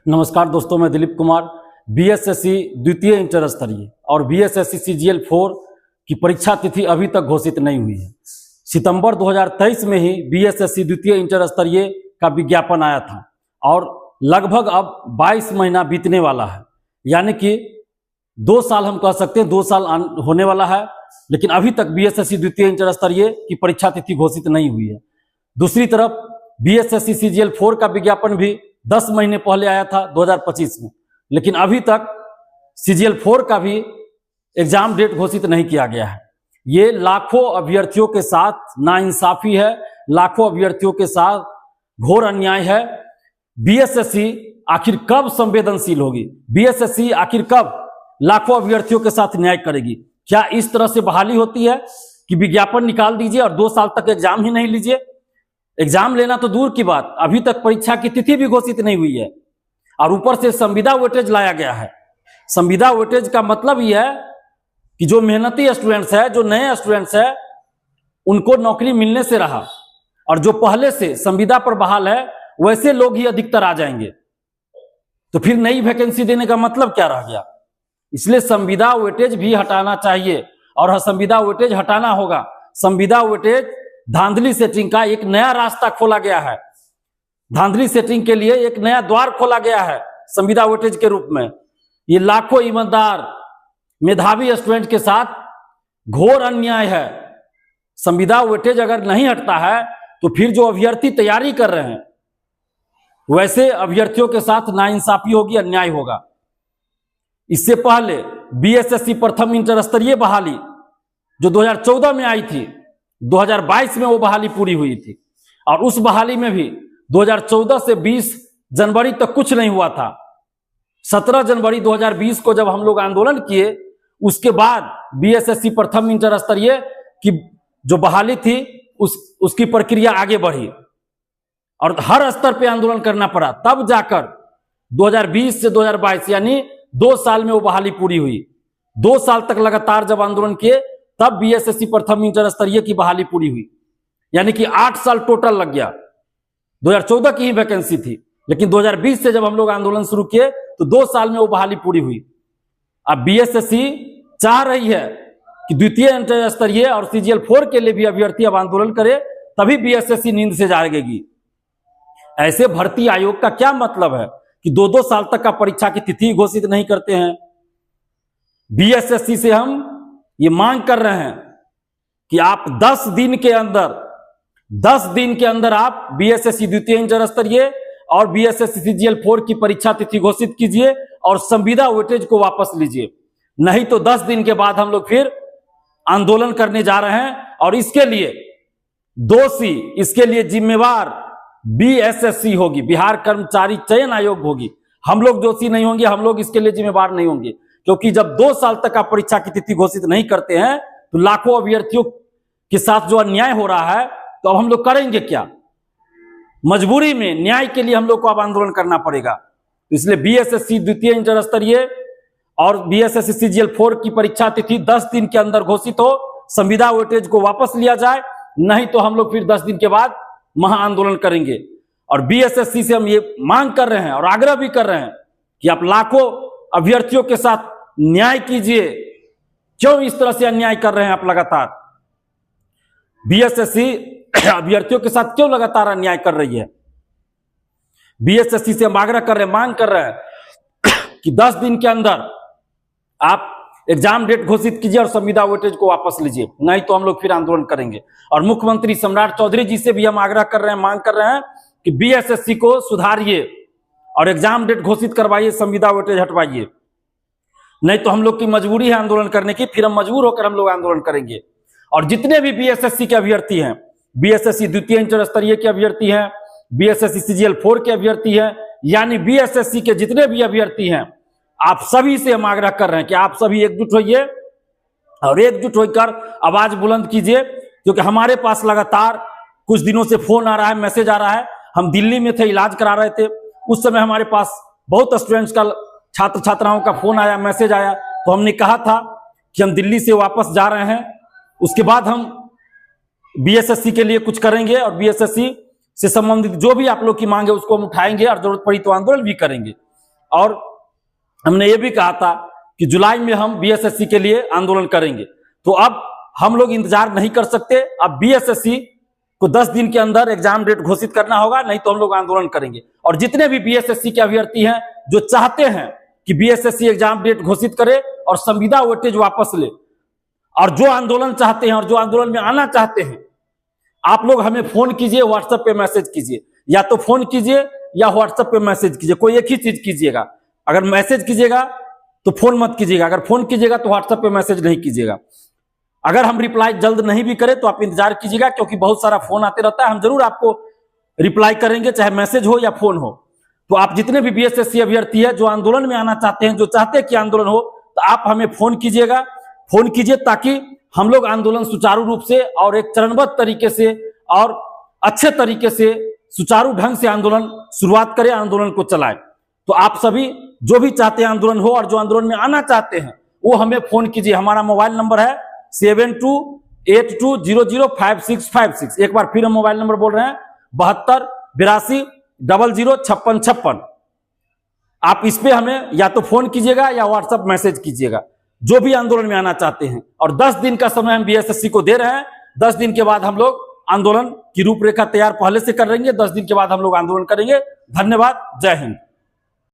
नमस्कार दोस्तों, मैं दिलीप कुमार। बीएसएससी द्वितीय इंटर स्तरीय और बीएसएससी सीजीएल 4 की परीक्षा तिथि अभी तक घोषित नहीं हुई है। सितंबर 2023 में ही बीएसएससी द्वितीय इंटर स्तरीय का विज्ञापन आया था और लगभग अब 22 महीना बीतने वाला है, यानी कि 2 साल हम कह सकते हैं, 2 साल होने वाला है, लेकिन अभी तक बीएसएससी द्वितीय इंटर स्तरीय की परीक्षा तिथि घोषित नहीं हुई है। दूसरी तरफ बीएसएससी सीजीएल 4 का विज्ञापन भी 10 महीने पहले आया था 2025 में, लेकिन अभी तक सीजीएल 4 का भी एग्जाम डेट घोषित नहीं किया गया है। ये लाखों अभ्यर्थियों के साथ नाइंसाफी है, लाखों अभ्यर्थियों के साथ घोर अन्याय है। बीएसएससी आखिर कब संवेदनशील होगी? बीएसएससी आखिर कब लाखों अभ्यर्थियों के साथ न्याय करेगी? क्या इस तरह से बहाली होती है कि विज्ञापन निकाल दीजिए और 2 साल तक एग्जाम ही नहीं लीजिए? एग्जाम लेना तो दूर की बात, अभी तक परीक्षा की तिथि भी घोषित नहीं हुई है और ऊपर से संविदा वेटेज लाया गया है। संविदा वेटेज का मतलब यह है कि जो मेहनती स्टूडेंट्स है, जो नए स्टूडेंट्स है, उनको नौकरी मिलने से रहा, और जो पहले से संविदा पर बहाल है वैसे लोग ही अधिकतर आ जाएंगे। तो फिर नई वैकेंसी देने का मतलब क्या रह गया? इसलिए संविदा वेटेज भी हटाना चाहिए और संविदा वेटेज हटाना होगा। संविदा वेटेज धांधली सेटिंग का एक नया रास्ता खोला गया है। धांधली सेटिंग के लिए एक नया द्वार खोला गया है संविदा वेटेज के रूप में। ये लाखों ईमानदार मेधावी स्टूडेंट के साथ घोर अन्याय है। संविदा वेटेज अगर नहीं हटता है तो फिर जो अभ्यर्थी तैयारी कर रहे हैं वैसे अभ्यर्थियों के साथ नाइंसाफी होगी, अन्याय होगा। इससे पहले बीएसएससी प्रथम इंटर स्तरीय बहाली जो 2014 में आई थी, 2022 में वो बहाली पूरी हुई थी और उस बहाली में भी 2014 से 20 जनवरी तक कुछ नहीं हुआ था। 17 जनवरी 2020 को जब हम लोग आंदोलन किए, उसके बाद बीएसएससी प्रथम इंटर स्तरीय की जो बहाली थी उसकी प्रक्रिया आगे बढ़ी और हर स्तर पे आंदोलन करना पड़ा। तब जाकर 2020 से 2022 यानी 2 साल में वो बहाली पूरी हुई। 2 साल तक लगातार जब आंदोलन किए तब बीएसएससी प्रथम इंटर स्तरीय की बहाली पूरी हुई, यानी कि 8 साल टोटल लग गया। 2014 की ही वैकेंसी थी, लेकिन 2020 से जब हम लोग आंदोलन शुरू किए तो 2 साल में वो बहाली पूरी हुई। अब बीएसएससी चाह रही है कि द्वितीय इंटर स्तरीय और सीजीएल 4 के लिए भी अभ्यर्थी अब आंदोलन करे, तभी बीएसएससी नींद से जागेगी। ऐसे भर्ती आयोग का क्या मतलब है कि 2-2 साल तक का परीक्षा की तिथि घोषित नहीं करते हैं? बीएसएससी से हम ये मांग कर रहे हैं कि आप 10 दिन के अंदर आप बीएसएससी द्वितीय इंटर स्तरीय और बीएसएससी सीजीएल 4 की परीक्षा तिथि घोषित कीजिए और संविदा वेटेज को वापस लीजिए। नहीं तो 10 दिन के बाद हम लोग फिर आंदोलन करने जा रहे हैं और इसके लिए दोषी, इसके लिए जिम्मेवार बीएसएससी होगी, बिहार कर्मचारी चयन आयोग होगी। हम लोग दोषी नहीं होंगे, हम लोग इसके लिए जिम्मेवार नहीं होंगे, क्योंकि जब 2 साल तक आप परीक्षा की तिथि घोषित नहीं करते हैं तो लाखों अभ्यर्थियों के साथ जो अन्याय हो रहा है, तो अब हम लोग करेंगे क्या? मजबूरी में न्याय के लिए हम लोग को अब आंदोलन करना पड़ेगा। इसलिए बीएसएससी द्वितीय इंटर स्तरीय और बीएसएससी सीजीएल 4 की परीक्षा तिथि 10 दिन के अंदर घोषित हो, संविदा वेटेज को वापस लिया जाए, नहीं तो हम लोग फिर 10 दिन के बाद महा आंदोलन करेंगे। और बीएसएससी से हम ये मांग कर रहे हैं और आग्रह भी कर रहे हैं कि आप लाखों अभ्यर्थियों के साथ न्याय कीजिए। क्यों इस तरह से अन्याय कर रहे हैं आप? लगातार बीएसएससी अभ्यर्थियों के साथ क्यों लगातार अन्याय कर रही है? बीएसएससी से हम आग्रह कर रहे हैं, मांग कर रहे हैं कि 10 दिन के अंदर आप एग्जाम डेट घोषित कीजिए और संविदा वेटेज को वापस लीजिए, नहीं तो हम लोग फिर आंदोलन करेंगे। और मुख्यमंत्री सम्राट चौधरी जी से भी हम आग्रह कर रहे हैं, मांग कर रहे हैं कि बीएसएससी को सुधारिए और एग्जाम डेट घोषित करवाइए, संविदा वेटेज हटवाइए, नहीं तो हम लोग की मजबूरी है आंदोलन करने की, फिर हम मजबूर होकर हम लोग आंदोलन करेंगे। और जितने भी बीएसएससी के अभ्यर्थी हैं, बीएसएससी द्वितीय इंटर स्तरीय के अभ्यर्थी हैं, बीएसएससी सीजीएल 4 के अभ्यर्थी हैं, यानी बीएसएससी के जितने भी अभ्यर्थी हैं, आप सभी से हम आग्रह कर रहे हैं कि आप सभी एकजुट होइए और एकजुट होकर आवाज बुलंद कीजिए, क्योंकि हमारे पास लगातार कुछ दिनों से फोन आ रहा है, मैसेज आ रहा है। हम दिल्ली में थे, इलाज करा रहे थे, उस समय हमारे पास बहुत स्टूडेंट्स का, छात्र छात्राओं का फोन आया, मैसेज आया, तो हमने कहा था कि हम दिल्ली से वापस जा रहे हैं, उसके बाद हम बीएसएससी के लिए कुछ करेंगे और बीएसएससी से संबंधित जो भी आप लोग की मांग है उसको हम उठाएंगे और जरूरत पड़ी तो आंदोलन भी करेंगे। और हमने ये भी कहा था कि जुलाई में हम बीएसएससी के लिए आंदोलन करेंगे। तो अब हम लोग इंतजार नहीं कर सकते, अब बीएसएससी को 10 दिन के अंदर एग्जाम डेट घोषित करना होगा, नहीं तो हम लोग आंदोलन करेंगे। और जितने भी बीएसएससी के अभ्यर्थी हैं जो चाहते हैं कि बीएसएससी एग्जाम डेट घोषित करे और संविदा वेटेज वापस ले, और जो आंदोलन चाहते हैं और जो आंदोलन में आना चाहते हैं, आप लोग हमें फोन कीजिए, व्हाट्सएप पे मैसेज कीजिए, या तो फोन कीजिए या व्हाट्सएप पे मैसेज कीजिए, कोई एक ही चीज कीजिएगा। अगर मैसेज कीजिएगा तो फोन मत कीजिएगा, अगर फोन कीजिएगा तो व्हाट्सएप पे मैसेज नहीं कीजिएगा। अगर हम रिप्लाई जल्द नहीं भी करें तो आप इंतजार कीजिएगा, क्योंकि बहुत सारा फोन आते रहता है, हम जरूर आपको रिप्लाई करेंगे, चाहे मैसेज हो या फोन हो। तो आप जितने भी बीएसएससी अभ्यर्थी है जो आंदोलन में आना चाहते हैं, जो चाहते हैं कि आंदोलन हो, तो आप हमें फोन कीजिएगा, फोन कीजिए, ताकि हम लोग आंदोलन सुचारू रूप से और एक चरणबद्ध तरीके से और अच्छे तरीके से सुचारू ढंग से आंदोलन शुरुआत करें, आंदोलन को चलाएं। तो आप सभी जो भी चाहते हैं आंदोलन हो और जो आंदोलन में आना चाहते हैं वो हमें फोन कीजिए। हमारा मोबाइल नंबर है 7282005656। एक बार फिर हम मोबाइल नंबर बोल रहे हैं 7282005656। आप इस पे हमें या तो फोन कीजिएगा या व्हाट्सएप मैसेज कीजिएगा, जो भी आंदोलन में आना चाहते हैं। और 10 दिन का समय हम बीएसएससी को दे रहे हैं। 10 दिन के बाद हम लोग आंदोलन की रूपरेखा तैयार पहले से कर लेंगे। 10 दिन के बाद हम लोग आंदोलन करेंगे। धन्यवाद, जय हिंद।